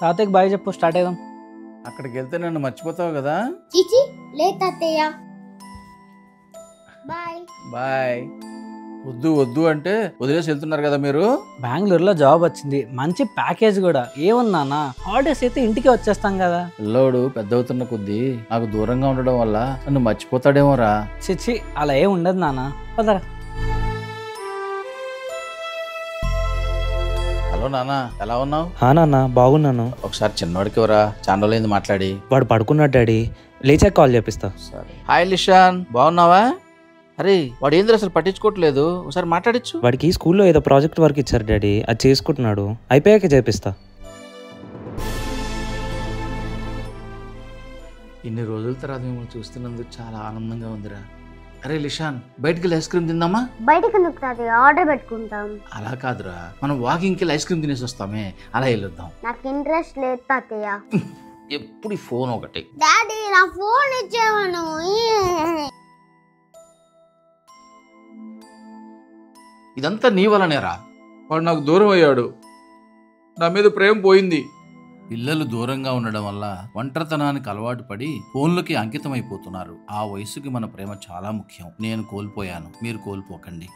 తాతయ్యకి బాయ్ చెప్పు, స్టార్ట్ అయ్యాం. అక్కడికి వెళ్తే నన్ను మర్చిపోతావు కదా. చిచి లే తాతయ్య, బాయ్ బాయ్. వద్దు వద్దు అంటే వదిలేసి వెళ్తున్నారు కదా మీరు. బెంగళూరులో జాబ్ వచ్చింది, మంచి ప్యాకేజ్ కూడా. ఏముందన్నా, హాలిడేస్ అయితే ఇంటికి వచ్చేస్తాం కదా. పిల్లోడు పెద్ద అవుతున్న కొద్దీ నాకు దూరంగా ఉండడం వల్ల నన్ను మర్చిపోతాడేమోరా. చిచ్చి అలా ఏం ఉండదు నాన్న, పదరా. హలో నాన్న, ఎలా ఉన్నావు? నాన్న బాగున్నాను. ఒకసారి చిన్నవాడికి ఎవరా, చాలా రోజులైంది మాట్లాడి. వాడు పడుకున్నాడు డాడీ, లేచాక కాల్ చేపిస్తా. సరే. హాయ్ లిషాన్, బాగున్నావా? అరే వాడు ఏంద్ర అసలు పట్టించుకోవట్లేదు, ఒకసారి మాట్లాడచ్చు. వాడికి స్కూల్లో ఏదో ప్రాజెక్ట్ వర్క్ ఇచ్చారు డాడీ, అది చేసుకుంటున్నాడు. అయిపోయాక చేపిస్తా. ఇన్ని రోజుల తర్వాత మిమ్మల్ని చూస్తున్నందుకు చాలా ఆనందంగా ఉందిరా. అరే లిషాన్, బయటికి వెళ్ళి ఐస్ క్రీమ్ తిందామా? బయటకు ఎందుకు తాతయ్య, ఆర్డర్ పెట్టుకుంటాం. అలా కాదురా, మనం వాకింగ్కి వెళ్ళి ఐస్ క్రీమ్ తినేసి వస్తామే, అలా వెళ్ళొద్దాం. నాకు ఇంట్రెస్ట్ లేదు తాతయ్య. ఎప్పుడు ఫోన్ ఒకటి. డాడీ నా ఫోన్ ఇచ్చేవాను. ఇదంతా నీ వల్లనేరా. వాడు నాకు దూరం అయ్యాడు, నా మీద ప్రేమ పోయింది. పిల్లలు దూరంగా ఉండడం వల్ల ఒంటరితనానికి అలవాటు పడి ఫోన్లకి అంకితం అయిపోతున్నారు. ఆ వయసుకి మన ప్రేమ చాలా ముఖ్యం. నేను కోల్పోయాను, మీరు కోల్పోకండి.